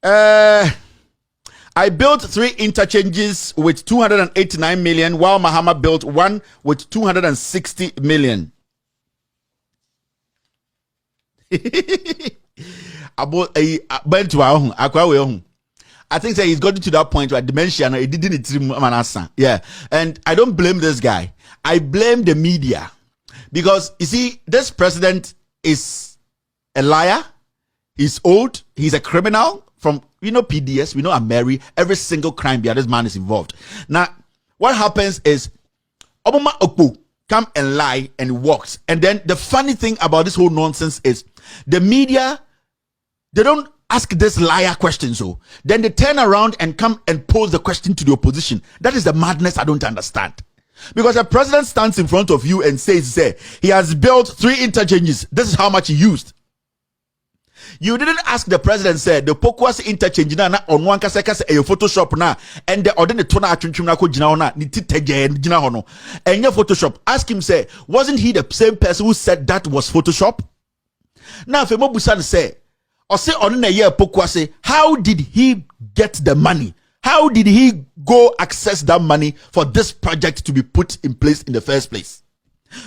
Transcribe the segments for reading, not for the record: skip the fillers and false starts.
I built 3 interchanges with 289 million, while Mahama built 1 with 260 million. I think that he's gotten to that point where dementia and he didn't. Yeah, and I don't blame this guy. I blame the media, because you see, this president is a liar. He's old. He's a criminal. From PDS, we know Ameri, every single crime behind this man is involved. Now, what happens is Obama Okpo come and lie and walks. And then the funny thing about this whole nonsense is the media, they don't ask this liar question. So then they turn around and come and pose the question to the opposition. That is the madness I don't understand. Because the president stands in front of you and says, he has built 3 interchanges. This is how much he used. You didn't ask the president, said the Pokwasi interchange na on one kaseka a Photoshop na, and the ordinary tona atwintwim na ko gina na ni titeje gina ho no. And Photoshop. Ask him, say, wasn't he the same person who said that was Photoshop? Now Femo Busan say, or say on a year Pokwasi, how did he get the money? How did he go access that money for this project to be put in place in the first place?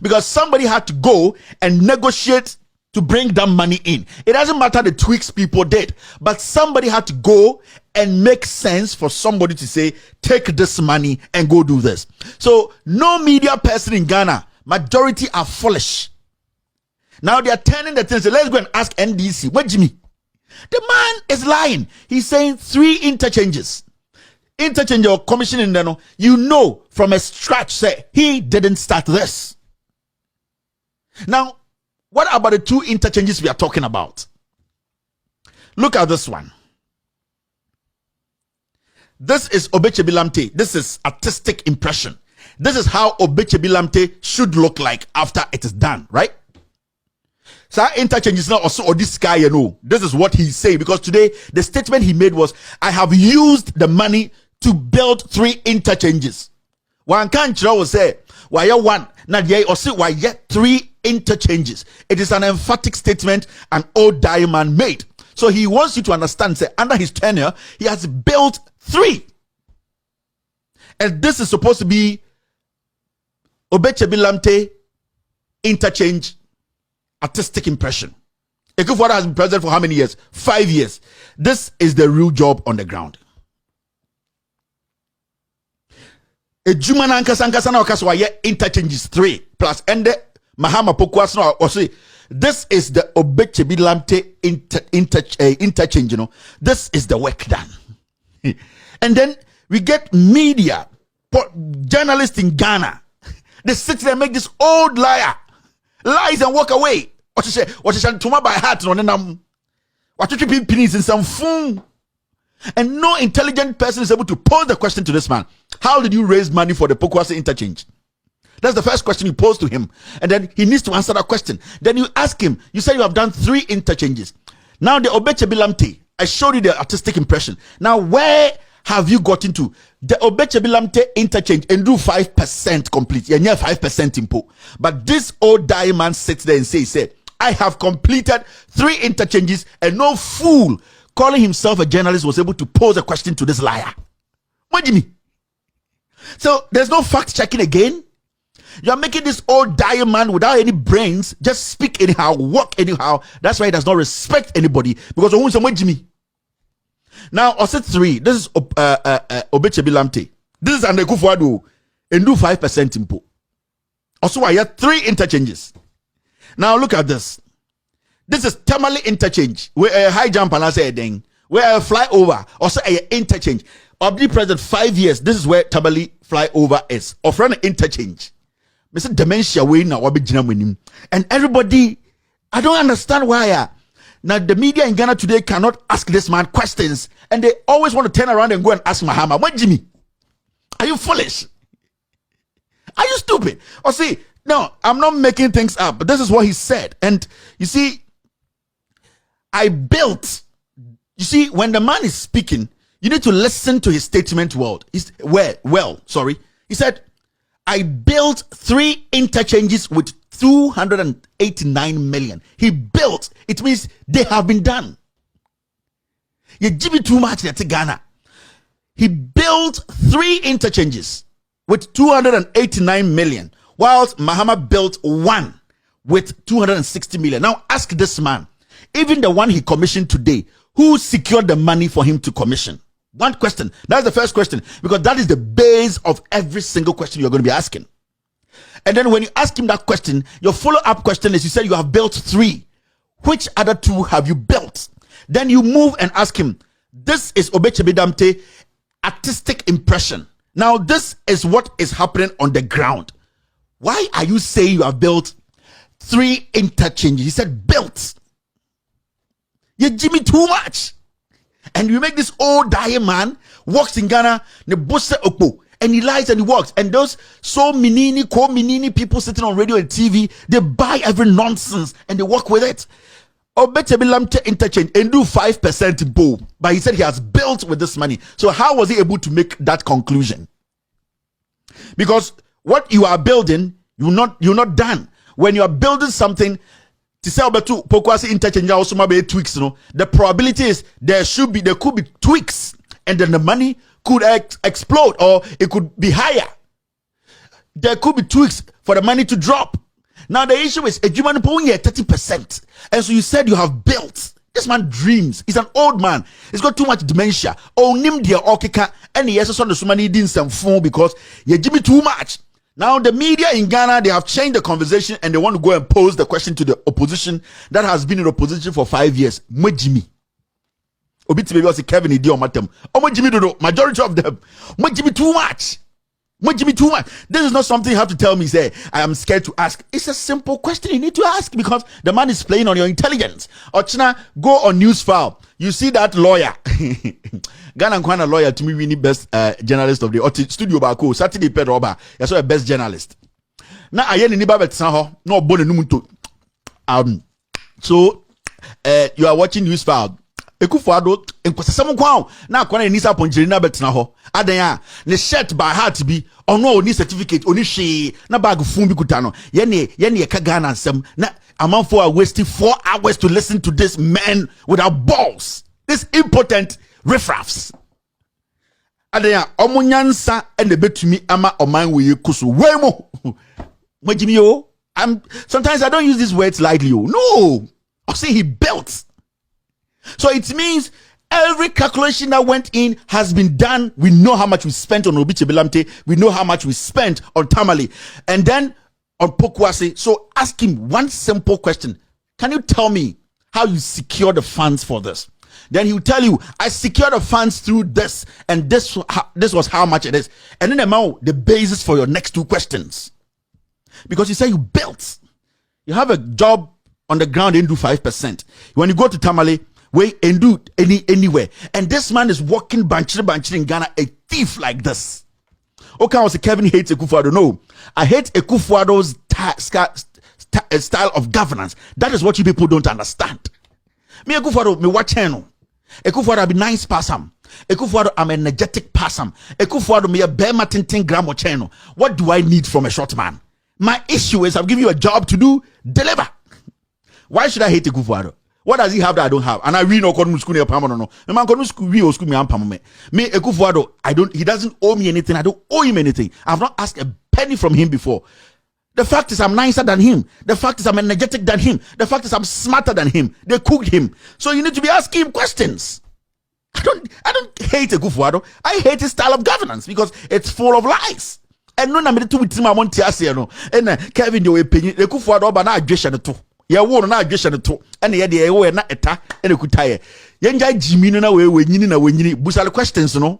Because somebody had to go and negotiate to bring that money in. It doesn't matter the tweaks people did, but somebody had to go and make sense for somebody to say, take this money and go do this. So no media person in Ghana, majority are foolish. Now they are turning the thing. So let's go and ask NDC. What Jimmy? The man is lying. He's saying 3 interchanges. Interchange or commission in there, from a scratch, say he didn't start this. Now, what about the 2 interchanges we are talking about? Look at this one. This is Obechebi Lamte. This is artistic impression. This is how Obechebi Lamte should look like after it is done, right? So interchanges now also, or this guy, this is what he's saying, because today the statement he made was, I have used the money to build 3 interchanges. One country will say, why you 1, not yet, or say why yet 3 interchanges. It is an emphatic statement an old diamond made. So he wants you to understand, say, under his tenure, he has built 3. And this is supposed to be Obechebi Lamte interchange artistic impression. Ekufuor has been president for how many years? 5 years. This is the real job on the ground. Ejuma na ankasa na okaswa ye interchanges 3 plus ende Mahama Pokwasi no or this is the Obechebi Lamte interchange, This is the work done. And then we get media, journalists in Ghana. They sit there and make this old lies and walk away. What you say? What you say? To my by heart, what you keep pennies in some phone. And no intelligent person is able to pose the question to this man. How did you raise money for the Pokwasi interchange? That's the first question you pose to him. And then he needs to answer that question. Then you ask him, you say you have done 3 interchanges. Now the Obechebi Lamte, I showed you the artistic impression. Now where have you got into? The Obechebi Lamte interchange and do 5% complete. Yeah, 5% impo. But this old diamond sits there and says, I have completed 3 interchanges, and no fool calling himself a journalist was able to pose a question to this liar. What do you mean? So there's no fact checking again. You're making this old diamond without any brains just speak anyhow, walk anyhow. That's why he does not respect anybody, because of whom Jimmy. Now, also 3. This is Obechebi Lamte. This is Ande Ekufuor and do 5% impo. Also, I have 3 interchanges. Now look at this. This is Tamale interchange, where a high jump and I say a ding, where a flyover, also a interchange. Obdi President 5 years. This is where Tamale flyover is. Offer an interchange. Mr. Dementia way now and everybody, I don't understand why. Now the media in Ghana today cannot ask this man questions, and they always want to turn around and go and ask Mahama. What, Jimmy? Are you foolish? Are you stupid? Or see, no, I'm not making things up, but this is what he said. And you see, I built. You see, when the man is speaking, you need to listen to his statement well. He said, I built 3 interchanges with 289 million. He built. It means they have been done. You give it too much to Ghana. He built 3 interchanges with 289 million, whilst Mahama built 1 with 260 million. Now ask this man, even the one he commissioned today, who secured the money for him to commission? One question. That's the first question, because that is the base of every single question you're going to be asking. And then when you ask him that question, your follow-up question is, you said you have built 3. Which other 2 have you built? Then you move and ask him, this is Obechebi Damte artistic impression. Now this is what is happening on the ground. Why are you saying you have built 3 interchanges? He said built. You give me too much. And you make this old dying man walks in Ghana, ne bosse okpo, and he lies and he walks. And those co-minini people sitting on radio and TV, they buy every nonsense and they work with it. Obechebi Lamte interchange and do 5% bow, but he said he has built with this money. So how was he able to make that conclusion? Because what you are building, you're not done. When you are building something, to say about Pokwasi interchange also maybe tweaks, the probability is there could be tweaks, and then the money could explode, or it could be higher. There could be tweaks for the money to drop. Now the issue is, if you want to put 30%, and so you said you have built. This man dreams. He's an old man. He's got too much dementia. Oh, nim dia okeka, and he has on the money didn't some phone because you give me too much. Now the media in Ghana, they have changed the conversation and they want to go and pose the question to the opposition that has been in opposition for 5 years. Majimi. Obiti baby was Kevin Idio Matem. Oh, Majimi do know. Majority of them. Majimi too much. Majimi too much. This is not something you have to tell me, say, I am scared to ask. It's a simple question you need to ask because the man is playing on your intelligence. Ochina, go on Newsfile. You see that lawyer. Ghana Nkwana lawyer to me winning best journalist of the studio bako Saturday Pedro Oba. You saw a best journalist. Now I ni ba bet ho no bone numunto. So you are watching Newsfile. Ekufuado enkwasasam kwa na akwana ni sa ponjiri na bet ho. Adan ya ne shirt by heart bi ono oni certificate oni hwe na bag fun bi kuta no. Ye ne ka Ghana nsem na amanfo are wasting 4 hours to listen to this man without balls. This impotent riffraffs. Adaya omunyansa ene betumi ama oman we kusu wemo. Majimi yo. Sometimes I don't use these words lightly. No. I say he built. So it means every calculation that went in has been done. We know how much we spent on Obechebi Lamte. We know how much we spent on Tamale. And then on Pokwasi. So ask him one simple question. Can you tell me how you secure the funds for this? Then he will tell you, I secured the funds through this, and this was how much it is. And then the basis for your next 2 questions. Because you say you built. You have a job on the ground and do 5%. When you go to Tamale, wait and do anywhere. And this man is walking banchiri in Ghana, a thief like this. Okay, I was Kevin hates Ekufuado. No, I hate Ekufuado's style of governance. That is what you people don't understand. Me Ekufuado, me watch channel. Ekufuado be nice person. Ekufuado I'm an energetic person. Ekufuado me a bema tintin gramo channel. What do I need from a short man? My issue is I've given you a job to do, deliver. Why should I hate Ekufuado? What does he have that I don't have? And I really know school near Pamano. No, man school me ampam me Ekufuado, he doesn't owe me anything. I don't owe him anything. I've not asked a penny from him before. The fact is I'm nicer than him. The fact is I'm energetic than him. The fact is I'm smarter than him. They cooked him. So you need to be asking him questions. I don't hate Ekufuado. I hate his style of governance because it's full of lies. And no na me to with him I want to ask you no. And Kevin the opinion Ekufuado ba na adwesha ne to. Ye wo no na adwesha ne to. And ye de ye na eta and ekutaye. Ye nja jimi no na we nyini na we nyini. Busal questions no.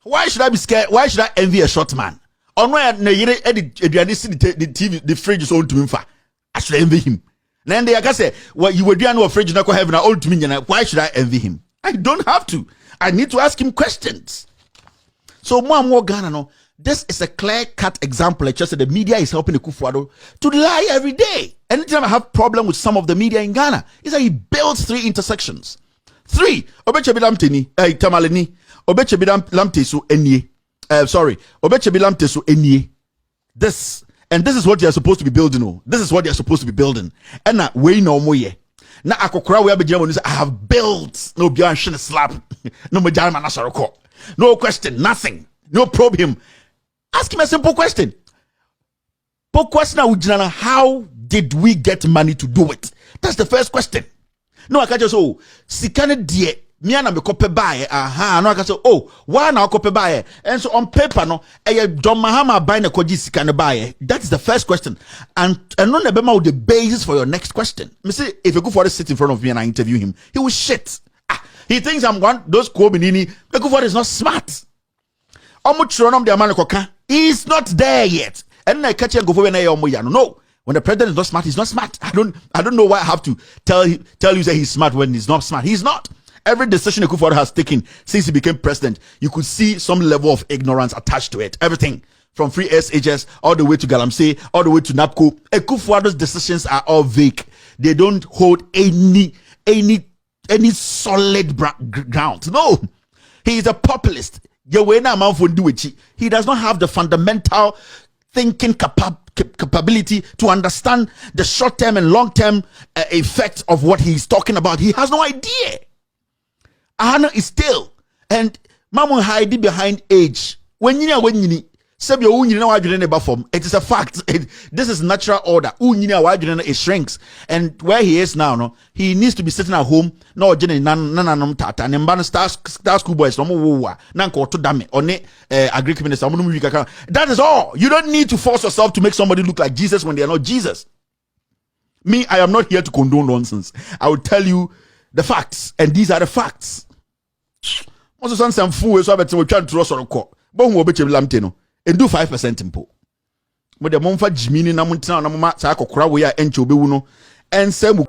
Why should I be scared? Why should I envy a short man? On where na yere the TV, the fridge is on to him. I should envy him. Then they say, well, you were doing no fridge, not heaven, all to me. Why should I envy him? I don't have to. I need to ask him questions. So more Ghana, no. This is a clear-cut example. I just said the media is helping Ekufuado to lie every day. Anytime I have problem with some of the media in Ghana, is that he builds 3 intersections. 3. Obechebi Lamte ni, Tamale ni. Obechebi Lamte so enye. Obechebi Lamte so enye. This And this is what you're supposed to be building. Oh, this is what you're supposed to be building. And now we no more ye. Now akokora we abegina when you say I have built. No beyond shouldn't slap. No majama nasaroko. No question, nothing. No probe him. Ask him a simple question. How did we get money to do it? That's the first question. No, I can't just sikane die. Me and me kope buy. No, I can say, why now kope buy? And so on paper, no, John Mahama buy na koji sikane buy. That is the first question. And no nebema the basis for your next question. Me say, if you go for to sit in front of me and I interview him, he will shit. He thinks I'm one those Kobenini. The Guford is not smart. He's not there yet. And I catch and go for no. When the president is not smart, he's not smart. I don't know why I have to tell you that he's smart when he's not smart. He's not. Every decision Akufo-Addo has taken since he became president, you could see some level of ignorance attached to it. Everything from free SHS all the way to Galamsey, all the way to NAPCO. Akufo-Addo's decisions are all vague. They don't hold any solid ground. No, he is a populist. He does not have the fundamental thinking capability to understand the short-term and long-term effects of what he's talking about. He has no idea. Ahana is still, and Mamu hide behind age. When you know, it is a fact. This is natural order. It shrinks, and where he is now, no, he needs to be sitting at home. No, tata and star school boys. No more to dame on agri minister. That is all. You don't need to force yourself to make somebody look like Jesus when they are not Jesus. Me, I am not here to condone nonsense. I will tell you the facts, and these are the facts. Also, some fool is about to try to throw a court. But who will be lamteno? And do 5% impo. But the monfa Jimini Namunta Namama Sako Krawaya and Chobuno and Semu.